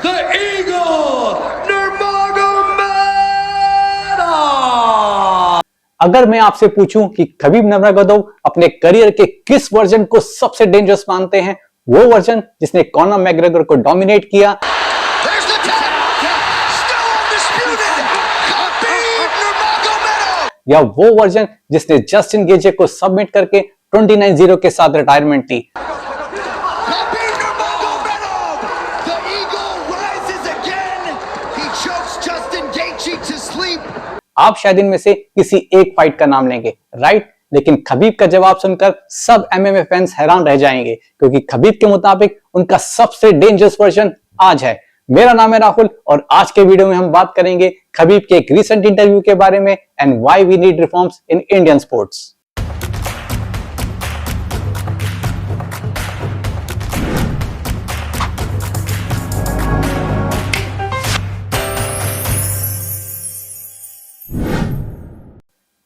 the Eagle, Nurmagomedov. अगर मैं आपसे पूछूं कि खबीब नurmagomedov अपने करियर के किस वर्जन को सबसे डेंजरस मानते हैं, वो वर्जन जिसने कॉनर मैकग्रेगर को डोमिनेट किया, या वो वर्जन जिसने जस्टिन गेजे को सबमिट करके 29-0 के साथ रिटायरमेंट ली। आप शायद इनमें से किसी एक फाइट का नाम लेंगे, राइट? लेकिन खबीब का जवाब सुनकर सब एमएमए फैंस हैरान रह जाएंगे, क्योंकि खबीब के मुताबिक उनका सबसे डेंजरस वर्जन आज है। मेरा नाम है राहुल और आज के वीडियो में हम बात करेंगे खबीब के एक रीसेंट इंटरव्यू के बारे में and why we need reforms in Indian sports.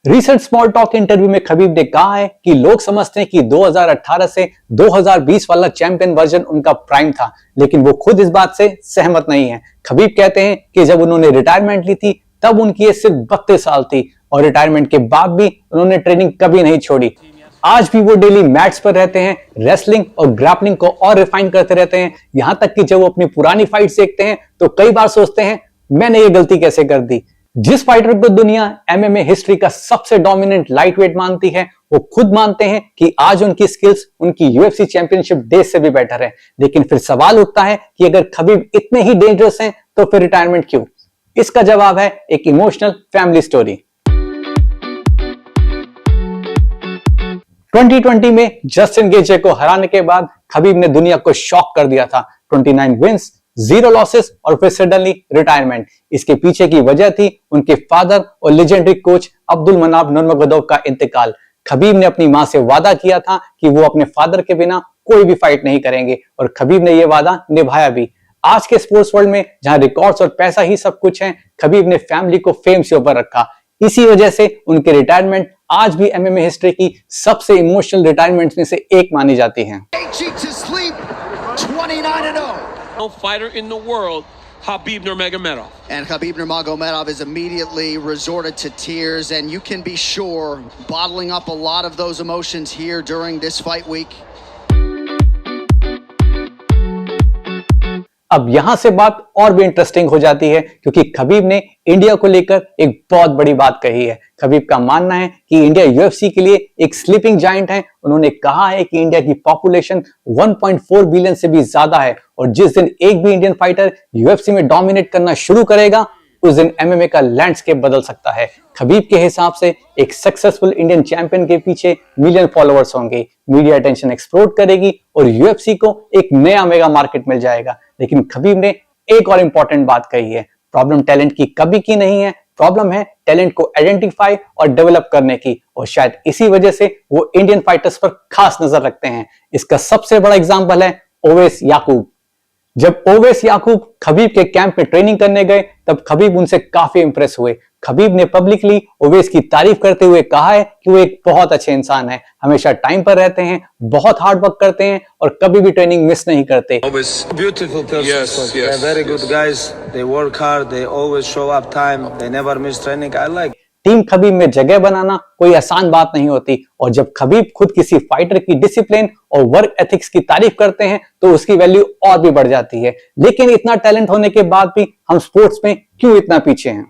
Recent small talk interview में खबीब ने कहा है कि लोग समझते हैं कि 2018 से 2020 वाला चैंपियन वर्जन उनका प्राइम था, लेकिन वो खुद इस बात से सहमत नहीं है। खबीब कहते हैं कि जब उन्होंने रिटायरमेंट ली थी तब उनकी एज सिर्फ 32 साल थी और रिटायरमेंट के बाद भी उन्होंने ट्रेनिंग कभी नहीं छोड़ी। आज भी वो डेली मैट्स पर रहते हैं, रेसलिंग और ग्रैपलिंग को और रिफाइन करते रहते हैं। यहां तक कि जब वो अपनी पुरानी फाइट्स देखते हैं तो कई बार सोचते हैं मैंने ये गलती कैसे कर दी। जिस फाइटर को दुनिया एमएमए हिस्ट्री का सबसे डोमिनेंट लाइटवेट मानती है, वो खुद मानते हैं कि आज उनकी स्किल्स उनकी यूएफसी चैंपियनशिप डेज से भी बेटर है। लेकिन फिर सवाल उठता है कि अगर खबीब इतने ही डेंजरस हैं तो फिर रिटायरमेंट क्यों? इसका जवाब है एक इमोशनल फैमिली स्टोरी। 2020 में जस्टिन गेजे को हराने के बाद खबीब ने दुनिया को शॉक कर दिया था। 29 विंस, 0 लॉसेस और फिर सडनली रिटायरमेंट। इसके पीछे की वजह थी उनके फादर और लेजेंडरी कोच अब्दुलमनाफ नurmagomedov का इंतकाल। खबीब ने अपनी मां से वादा किया था कि वो अपने फादर के बिना कोई भी फाइट नहीं करेंगे और खबीब ने यह वादा निभाया भी। आज के स्पोर्ट्स वर्ल्ड में जहां रिकॉर्ड्स और पैसा ही सब कुछ है, खबीब ने फैमिली को फेम से ऊपर रखा। इसी वजह से उनके रिटायरमेंट आज भी एमएमए हिस्ट्री की सबसे इमोशनल रिटायरमेंट में से एक मानी जाती है। No fighter in the world, Khabib Nurmagomedov. And Khabib Nurmagomedov is immediately resorted to tears, and you can be sure bottling up a lot of those emotions here during this fight week. अब यहां से बात और भी interesting हो जाती है, क्योंकि खबीब ने इंडिया को लेकर एक बहुत बड़ी बात कही है। खबीब का मानना है कि इंडिया यूएफसी के लिए एक स्लीपिंग जायंट है। उन्होंने कहा है कि इंडिया की पॉपुलेशन 1.4 बिलियन से भी ज्यादा है और जिस दिन एक भी इंडियन फाइटर यूएफसी में डोमिनेट करना शुरू करेगा उस दिन एमएमए का लैंडस्केप बदल सकता है। खबीब के हिसाब से एक सक्सेसफुल इंडियन चैंपियन के पीछे मिलियन फॉलोअर्स होंगे, मीडिया अटेंशन एक्सप्लोड करेगी और यूएफसी को एक नया मेगा मार्केट मिल जाएगा। लेकिन खबीब ने एक और इंपॉर्टेंट बात कही है, प्रॉब्लम टैलेंट की कभी की नहीं है, प्रॉब्लम है टैलेंट को आइडेंटिफाई और डेवलप करने की। और शायद इसी वजह से वो इंडियन फाइटर्स पर खास नजर रखते हैं। इसका सबसे बड़ा एग्जांपल है ओवैस याकूब। जब ओवैस याकूब खबीब के कैंप में ट्रेनिंग करने गए तब खबीब उनसे काफी इंप्रेस हुए। खबीब ने पब्लिकली ओवैस की तारीफ करते हुए कहा है कि वो एक बहुत अच्छे इंसान है, हमेशा टाइम पर रहते हैं, बहुत हार्ड वर्क करते हैं और कभी भी ट्रेनिंग मिस नहीं करते। Beautiful person. Yes, They're very good yes. guys. They work hard. They always show up time. They never miss training. I like. Team Khabib में जगह बनाना कोई आसान बात नहीं होती और जब खबीब खुद किसी फाइटर की डिसिप्लिन और वर्क एथिक्स की तारीफ करते हैं तो उसकी वैल्यू और भी बढ़ जाती है। लेकिन इतना टैलेंट होने के बाद भी हम स्पोर्ट्स में क्यों इतना पीछे हैं?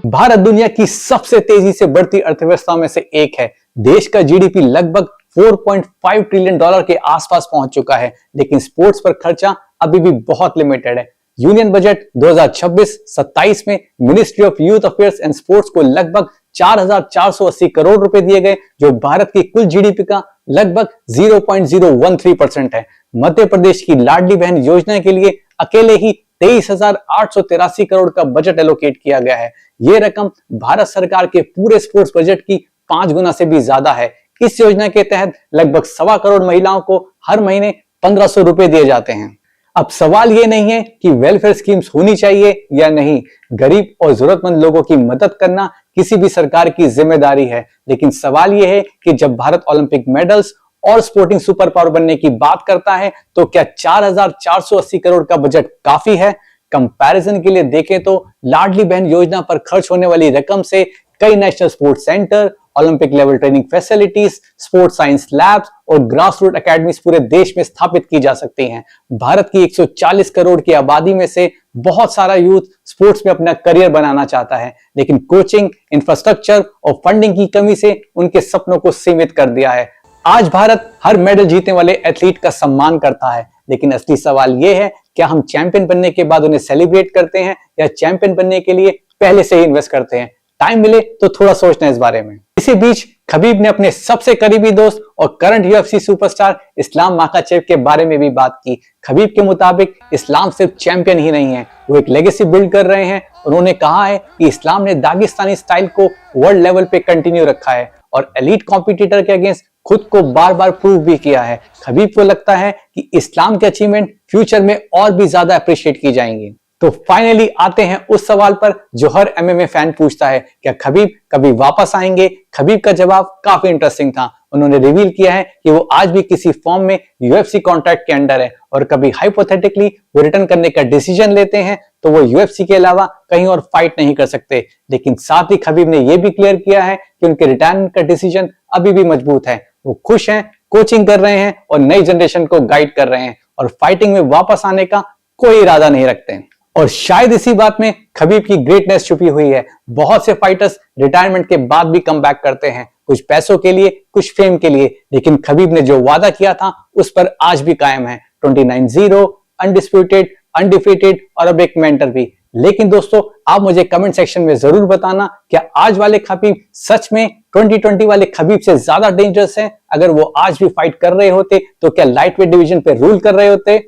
भारत दुनिया की सबसे तेजी से बढ़ती अर्थव्यवस्था में से एक है। देश का जीडीपी लगभग 4.5 ट्रिलियन डॉलर के आसपास पहुंच चुका है, लेकिन स्पोर्ट्स पर खर्चा अभी भी बहुत लिमिटेड है। यूनियन बजट 2026-27 में ministry of youth affairs and sports को लगभग 4,480 करोड़ रुपए दिए गए, जो भारत की कुल जीडीपी का लगभग 0.013% है। मध्य प्रदेश की लाडली बहन योजना के लिए अकेले ही 23,883 करोड़ का बजट एलोकेट किया गया है। यह रकम भारत सरकार के पूरे स्पोर्ट्स बजट की 5 गुना से भी ज्यादा है। इस योजना के तहत लगभग 1.25 करोड़ महिलाओं को हर महीने 1,500 रुपए दिए जाते हैं। अब सवाल ये नहीं है कि वेलफेयर स्कीम्स होनी चाहिए या नहीं, गरीब और जरूरतमंद लोगों की मदद करना किसी भी सरकार की जिम्मेदारी है। लेकिन सवाल यह है कि जब भारत ओलंपिक मेडल्स और स्पोर्टिंग सुपर पावर बनने की बात करता है तो क्या 4,480 करोड़ का बजट काफी है? कंपैरिजन के लिए देखें तो लाडली बहन योजना पर खर्च होने वाली रकम से कई national sports centre, Olympic level training facilities, sports science labs और ग्रास रूट अकेडमीज पूरे देश में स्थापित की जा सकती हैं। भारत की 140 करोड़ की आबादी में से बहुत सारा यूथ स्पोर्ट्स में अपना करियर बनाना चाहता है, लेकिन कोचिंग, इंफ्रास्ट्रक्चर और फंडिंग की कमी से उनके सपनों को सीमित कर दिया है। आज भारत हर मेडल जीतने वाले एथलीट का सम्मान करता है, लेकिन असली सवाल यह है, क्या हम चैंपियन बनने के बाद उन्हें सेलिब्रेट करते हैं या चैंपियन बनने के लिए पहले से ही इन्वेस्ट करते हैं? टाइम मिले तो थोड़ा सोचना इस बारे में। इसी बीच खबीब ने अपने सबसे करीबी दोस्त और current UFC superstar Islam Makhachev के बारे में भी बात की। खबीब के मुताबिक इस्लाम सिर्फ चैंपियन ही नहीं है, वो एक लेगेसी बिल्ड कर रहे हैं। उन्होंने कहा है कि इस्लाम ने दागिस्तानी स्टाइल को वर्ल्ड लेवल पे कंटिन्यू रखा है और एलीट कॉम्पिटिटर के अगेंस्ट खुद को बार बार प्रूव भी किया है। खबीब को लगता है कि इस्लाम के अचीवमेंट फ्यूचर में और भी ज्यादा अप्रिशिएट की जाएंगी। तो फाइनली आते हैं उस सवाल पर जो हर एमएमए फैन पूछता है, क्या खबीब कभी वापस आएंगे? खबीब का जवाब काफी इंटरेस्टिंग था। उन्होंने रिवील किया है कि वो आज भी किसी फॉर्म में यूएफसी कॉन्ट्रैक्ट के अंडर है और कभी हाइपोथेटिकली वो रिटर्न करने का डिसीजन लेते हैं तो वो यूएफसी के अलावा कहीं और फाइट नहीं कर सकते। लेकिन साथ ही खबीब ने यह भी क्लियर किया है कि उनके रिटायरमेंट का डिसीजन अभी भी मजबूत है। वो खुश हैं, कोचिंग कर रहे हैं और नई जनरेशन को गाइड कर रहे हैं और फाइटिंग में वापस आने का कोई इरादा नहीं रखते हैं। और शायद इसी बात में खबीब की ग्रेटनेस छुपी हुई है। बहुत से फाइटर्स रिटायरमेंट के बाद भी कम बैक करते हैं, कुछ पैसों के लिए, कुछ फेम के लिए, लेकिन खबीब ने जो वादा किया था उस पर आज भी कायम है। 29-0, अनडिस्प्यूटेड, अनडिफीटेड और अब एक मेंटर भी। लेकिन दोस्तों, आप मुझे कमेंट सेक्शन में जरूर बताना, क्या आज वाले खबीब सच में 2020 वाले खबीब से ज्यादा डेंजरस हैं? अगर वो आज भी फाइट कर रहे होते तो क्या लाइट वेट डिवीजन पे रूल कर रहे होते?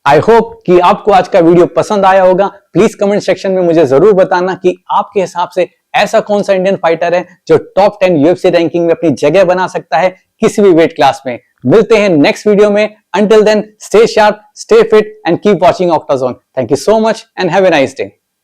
आई होप कि आपको आज का वीडियो पसंद आया होगा। प्लीज कमेंट सेक्शन में मुझे जरूर बताना कि आपके हिसाब से ऐसा कौन सा इंडियन फाइटर है जो टॉप 10 यूएफसी रैंकिंग में अपनी जगह बना सकता है किसी भी वेट क्लास में। मिलते हैं नेक्स्ट वीडियो में। Until then, stay sharp, stay fit and keep watching Octazone. Thank you so much and have a nice day.